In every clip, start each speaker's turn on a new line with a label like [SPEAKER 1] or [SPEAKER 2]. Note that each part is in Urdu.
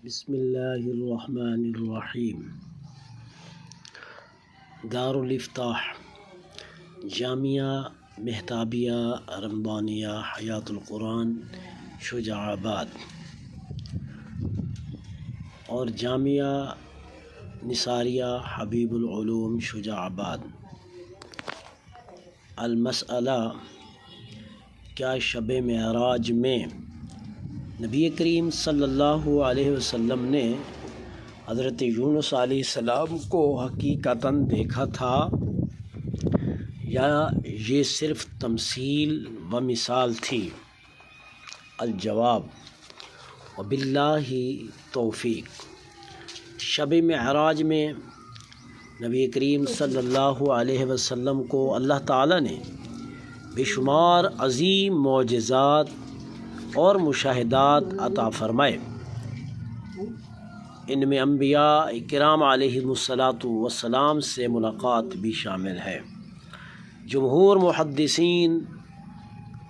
[SPEAKER 1] بسم اللہ الرحمن الرحیم۔ دارالافتاح جامعہ مہتابیہ رمضانیہ حیات القرآن شجاع آباد اور جامعہ نثاریہ حبیب العلوم شجاع آباد۔ المسئلہ، کیا شب معراج میں نبی کریم صلی اللہ علیہ وسلم نے حضرت یونس علیہ السلام کو حقیقتاً دیکھا تھا یا یہ صرف تمثیل و مثال تھی؟ الجواب، وباللہ توفیق۔ شب معراج میں نبی کریم صلی اللہ علیہ وسلم کو اللہ تعالیٰ نے بے شمار عظیم معجزات اور مشاہدات عطا فرمائے۔ ان میں انبیاء کرام علیہم الصلاۃ سے ملاقات بھی شامل ہے۔ جمہور محدثین،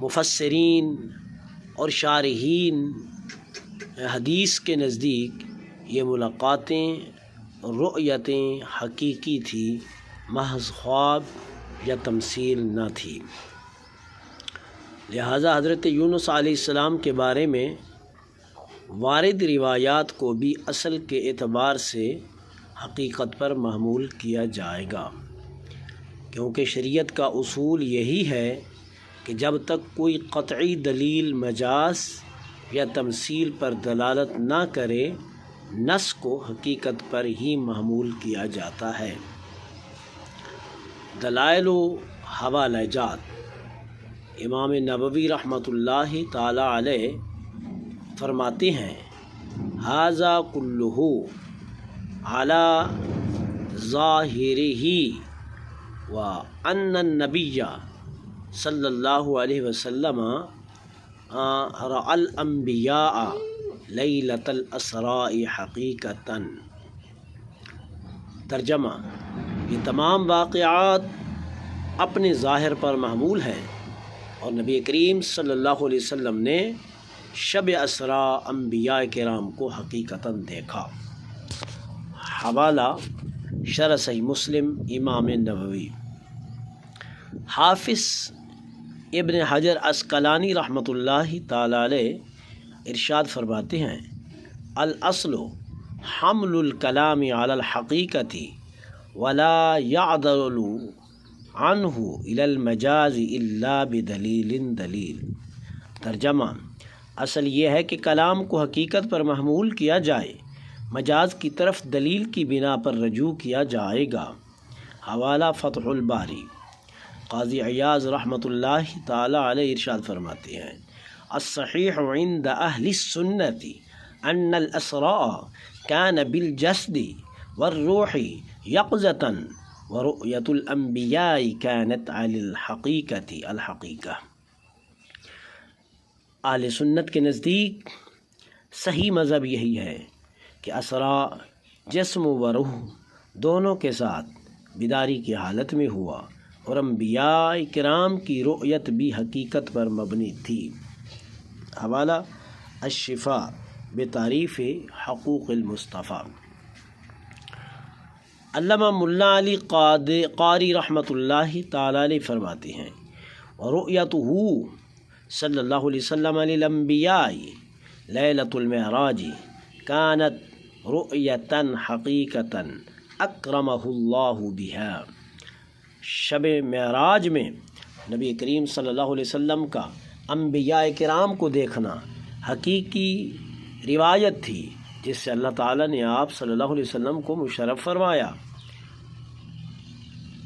[SPEAKER 1] مفسرین اور شارحین حدیث کے نزدیک یہ ملاقاتیں رؤیتیں حقیقی تھی، محض خواب یا تمثیل نہ تھی۔ لہٰذا حضرت یونس علیہ السلام کے بارے میں وارد روایات کو بھی اصل کے اعتبار سے حقیقت پر محمول کیا جائے گا، کیونکہ شریعت کا اصول یہی ہے کہ جب تک کوئی قطعی دلیل مجاز یا تمثیل پر دلالت نہ کرے، نص کو حقیقت پر ہی محمول کیا جاتا ہے۔ دلائل و حوالہ جات۔ امام نبوی رحمۃ اللہ تعالی علیہ فرماتے ہیں، ھذا کلہ علی ظاہرہ وان النبی صلی اللہ علیہ وسلم رأى الانبیاء لیلۃ الاسراء حقیقتاً۔ ترجمہ، یہ تمام واقعات اپنے ظاہر پر محمول ہیں اور نبی کریم صلی اللہ علیہ وسلم نے شب اسراء انبیاء کرام کو حقیقتاً دیکھا۔ حوالہ شرح صحیح مسلم امام نووی۔ حافظ ابن حجر عسقلانی رحمۃ اللہ تعالی علیہ ارشاد فرماتے ہیں، الاصل حمل الکلام علی الحقیقۃ ولا یعدل عنہ الی المجاز الا بدلیل دلیل۔ ترجمہ، اصل یہ ہے کہ کلام کو حقیقت پر محمول کیا جائے، مجاز کی طرف دلیل کی بنا پر رجوع کیا جائے گا۔ حوالہ فتح الباری۔ قاضی عیاض رحمۃ اللہ تعالی علیہ ارشاد فرماتے ہیں، الصحیح عند اہل السنۃ ان الاسراء کان بالجسد والروح یقظۃ ورؤیت الانبیاء کانت علی الحقیقۃ الحقیقہ۔ اہل سنت کے نزدیک صحیح مذہب یہی ہے کہ اسراء جسم و روح دونوں کے ساتھ بیداری کی حالت میں ہوا اور انبیاء کرام کی رؤیت بھی حقیقت پر مبنی تھی۔ حوالہ الشفاء بتعریف حقوق المصطفیٰ۔ علامہ ملا علی قاری رحمۃ اللہ تعالی علیہ فرماتے ہیں، ورؤیتہ صلی اللہ علیہ وسلم للانبیاء لیلۃ المعراج کانت رؤیتا حقیقتا اکرمہ اللہ بہا۔ شب معراج میں نبی کریم صلی اللہ علیہ وسلم کا انبیاء کرام کو دیکھنا حقیقی روایت تھی جس سے اللہ تعالیٰ نے آپ صلی اللہ علیہ وسلم کو مشرف فرمایا۔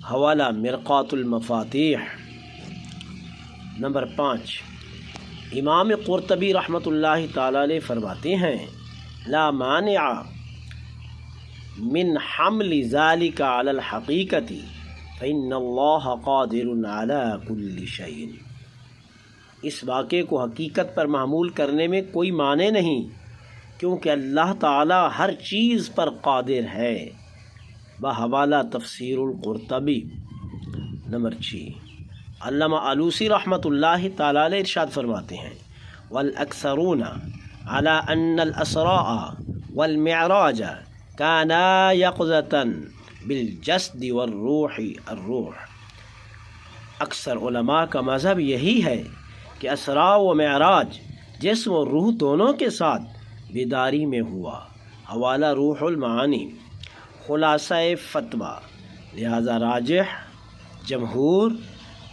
[SPEAKER 1] حوالہ مرقات المفاتیح۔ نمبر 5، امام قرطبی رحمۃ اللہ تعالی علیہ فرماتے ہیں، لا مانع من حمل ذلك علی الحقیقۃ فإن اللہ قادر علی کل شیء۔ اس واقعے کو حقیقت پر محمول کرنے میں کوئی معنی نہیں، کیونکہ اللہ تعالی ہر چیز پر قادر ہے۔ بحوالہ تفسیر القرطبی۔ نمبر 6، علامہ آلوسی رحمۃ اللہ تعالی علیہ ارشاد فرماتے ہیں، والاکثرون علی ان الاسراء والمعراج کانا یقظۃ بالجسد والروح الروح۔ اکثر علماء کا مذہب یہی ہے کہ اسراء و معراج جسم و روح دونوں کے ساتھ بیداری میں ہوا۔ حوالہ روح المعانی، خلاصہ فتویٰ۔ لہذا راجح جمہور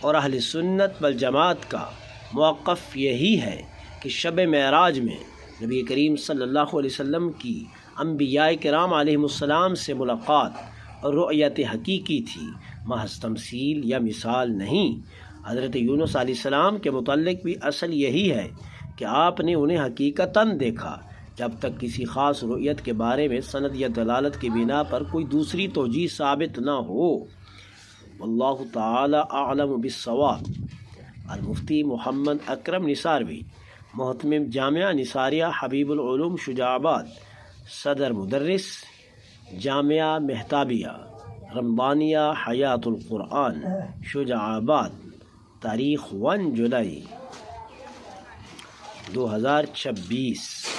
[SPEAKER 1] اور اہل سنت والجماعت کا موقف یہی ہے کہ شب معراج میں نبی کریم صلی اللہ علیہ وسلم کی انبیاء کرام علیہم السلام سے ملاقات اور رؤیت حقیقی تھی، محض تمثیل یا مثال نہیں۔ حضرت یونس علیہ السلام کے متعلق بھی اصل یہی ہے کہ آپ نے انہیں حقیقتاً دیکھا، جب تک کسی خاص رؤیت کے بارے میں سند یا دلالت کی بنا پر کوئی دوسری توجیہ ثابت نہ ہو۔ واللہ تعالی اعلم بالصواب۔ المفتی محمد اکرم نثاروی، محتمم جامعہ نثاریہ حبیب العلوم شجاع آباد، صدر مدرس جامعہ مہتابیہ رمضانیہ حیات القرآن شجاع آباد، تاریخ 1 جولائی 2026۔